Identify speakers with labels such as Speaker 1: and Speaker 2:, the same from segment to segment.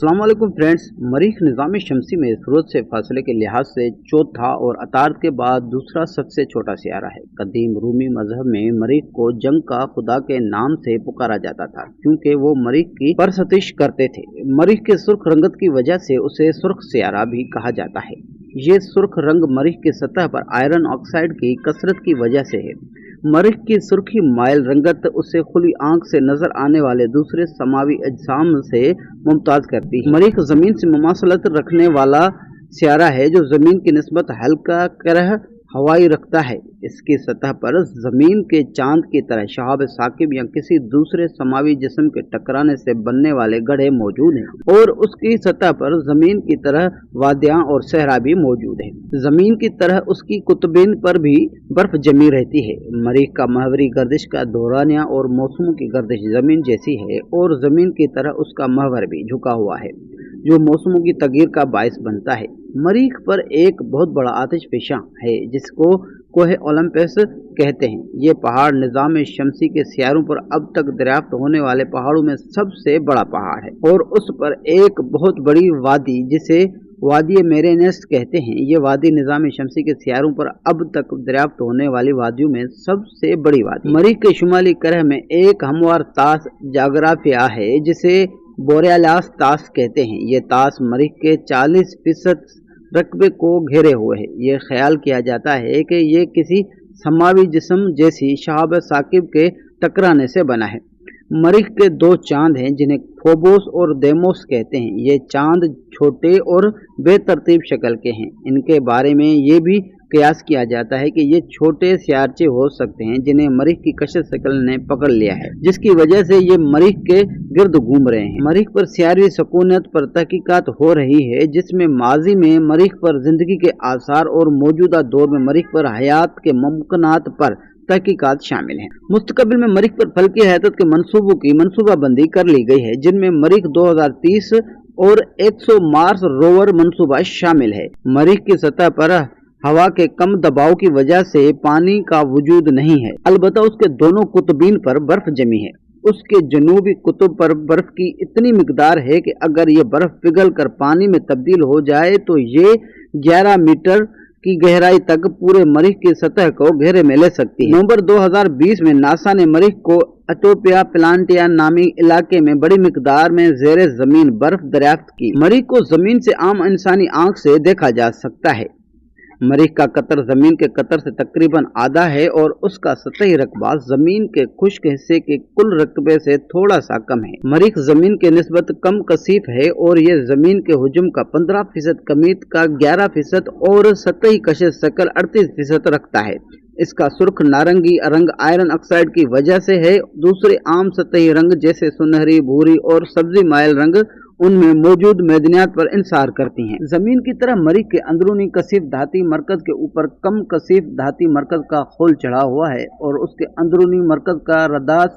Speaker 1: अस्सलाम वालेकुम फ्रेंड्स। मरीख निज़ाम शमसी में सूरज से फासले के लिहाज से चौथा और अतार्द के बाद दूसरा सबसे छोटा सियारा है। कदीम रूमी मजहब में मरीख को जंग का खुदा के नाम से पुकारा जाता था क्योंकि वो मरीख की परसतिश करते थे। मरीख के सुर्ख रंगत की वजह से उसे सुर्ख सियारा भी कहा जाता है। ये सुर्ख रंग मरीख की सतह पर आयरन ऑक्साइड की कसरत की वजह से है। मरीख की सुर्खी माइल रंगत उसे खुली आंख से नजर आने वाले दूसरे समावी अजसाम से मुमताज करती है। मरीख जमीन से मुमासलत रखने वाला सियारा है जो जमीन की निस्बत हल्का करह हवाई रखता है। इसकी सतह पर जमीन के चांद की तरह शहाब साकिब या किसी दूसरे समावी जिस्म के टकराने से बनने वाले गड्ढे मौजूद हैं और उसकी सतह पर जमीन की तरह वादियां और सहरा भी मौजूद है। जमीन की तरह उसकी कुतुबीन पर भी बर्फ जमी रहती है। मरीख का महवरी गर्दिश का दौरानिया और मौसमों की गर्दिश जमीन जैसी है और जमीन की तरह उसका महवर भी झुका हुआ है जो मौसमों की तगीर का बायस बनता है। मरीख पर एक बहुत बड़ा आतिश फिशा है जिसको कोहे ओलंपस कहते हैं। ये पहाड़ निज़ाम शमसी के सियारों पर अब तक दरियाफ्त होने वाले पहाड़ों में सबसे बड़ा पहाड़ है और उस पर एक बहुत बड़ी वादी जिसे वादी मेरेनेस कहते हैं। ये वादी निज़ाम शमसी के सियारों पर अब तक दरियाफ्त होने वाली वादियों में सबसे बड़ी वादी। मरीख के शुमाली करह में एक हमवार तास जाग्राफिया है जिसे बोरेआलिस तास कहते हैं। ये तास मरीख के 40% रकबे को घेरे हुए है। ये ख्याल किया जाता है कि ये किसी समावी जिस्म जैसी शहाब साकिब के टकराने से बना है। मरीख के दो चांद हैं जिन्हें फोबोस और देमोस कहते हैं। ये चांद छोटे और बेतरतीब शक्ल के हैं। इनके बारे में ये भी कयास किया जाता है कि ये छोटे सियारचे हो सकते हैं जिन्हें मरीख की कशश शक्ल ने पकड़ लिया है जिसकी वजह से ये मरीख के गिर्द घूम रहे हैं। मरीख पर सियारी सकूनत पर तहकीकात हो रही है जिसमें माजी में मरीख पर जिंदगी के आसार और मौजूदा दौर में मरीख पर हयात के मुमकिनात पर तहकीकात शामिल हैं। मुस्तकबिल में मरीख पर फल्की हयात के मंसूबों की मनसूबाबंदी कर ली गई है जिनमें मरीख 2030 और 100 मार्स रोवर मंसूबा शामिल है। मरीख की सतह पर हवा के कम दबाव की वजह से पानी का वजूद नहीं है, अलबत्ता उसके दोनों कुतुबीन पर बर्फ जमी है। उसके जनूबी कुतुब पर बर्फ की इतनी मिकदार है कि अगर ये बर्फ पिघल कर पानी में तब्दील हो जाए तो ये 11 मीटर की गहराई तक पूरे मरीख की सतह को घेरे में ले सकती है। नवंबर 2020 में नासा ने मरीख को एटोपिया प्लांटिया नामी इलाके में बड़ी मिकदार में जेरे जमीन बर्फ दरियाफ्त की। मरीख को जमीन से आम इंसानी आंख से देखा जा सकता है। मरीख का कतर जमीन के कतर से तकरीबन आधा है और उसका सतही रकबा जमीन के खुश्क हिस्से के कुल रकबे से थोड़ा सा कम है। मरीख जमीन के निस्बत कम कसीफ है और ये जमीन के हुजूम का 15%, कमीत का 11% और सतही कशिश शक्ल 38% रखता है। इसका सुर्ख नारंगी रंग आयरन ऑक्साइड की वजह से है। दूसरे आम सतही रंग जैसे सुनहरी, भूरी और सब्जी माइल रंग उनमें मौजूद मैदनियात पर इंसार करती हैं। जमीन की तरह मरीख के अंदरूनी कसीफ धाती मरकज के ऊपर कम कसीफ धाती मरकज का खोल चढ़ा हुआ है और उसके अंदरूनी मरकज का रदास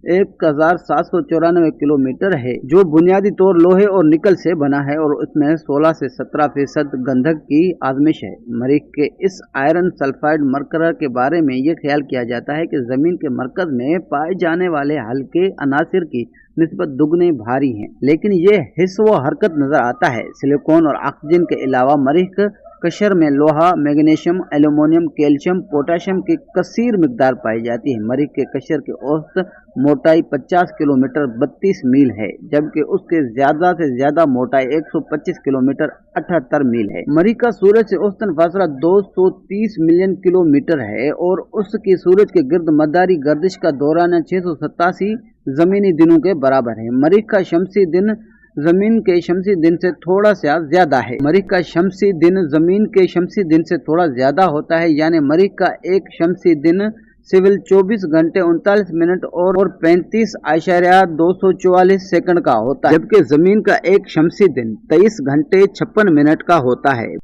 Speaker 1: 1794 किलोमीटर है जो बुनियादी तौर लोहे और निकल से बना है और उसमें 16 से 17% गंधक की आजमिश है। मरीख के इस आयरन सल्फाइड मरकरा के बारे में यह ख्याल किया जाता है कि जमीन के मरकज में पाए जाने वाले हल्के अनासिर की निस्बत दुगने भारी हैं, लेकिन ये हिस्स व हरकत नजर आता है। सिलिकॉन और ऑक्सीजन के अलावा मरीख कशर में लोहा, मैग्नीशियम, एल्यूमिनियम, कैल्शियम, पोटाशियम की कसीर मिकदार पाई जाती है। मरीख के कशर की औसत मोटाई 50 किलोमीटर 32 मील है जबकि उसके ज्यादा से ज्यादा मोटाई 125 किलोमीटर 78 मील है। मरीख का सूरज से औसतन फासला 230 मिलियन किलोमीटर है और उसकी सूरज के गिर्द मदारी गर्दिश का दौरान 687 जमीनी दिनों के बराबर है। मरीख का शमसी दिन जमीन के शमसी दिन से थोड़ा सा ज्यादा है। मरीख का शमसी दिन जमीन के शमसी दिन से थोड़ा ज्यादा होता है, यानी मरीख का एक शमसी दिन सिविल 24 घंटे 39 मिनट और 35.244 सेकंड का होता है जबकि जमीन का एक शमसी दिन 23 घंटे 56 मिनट का होता है।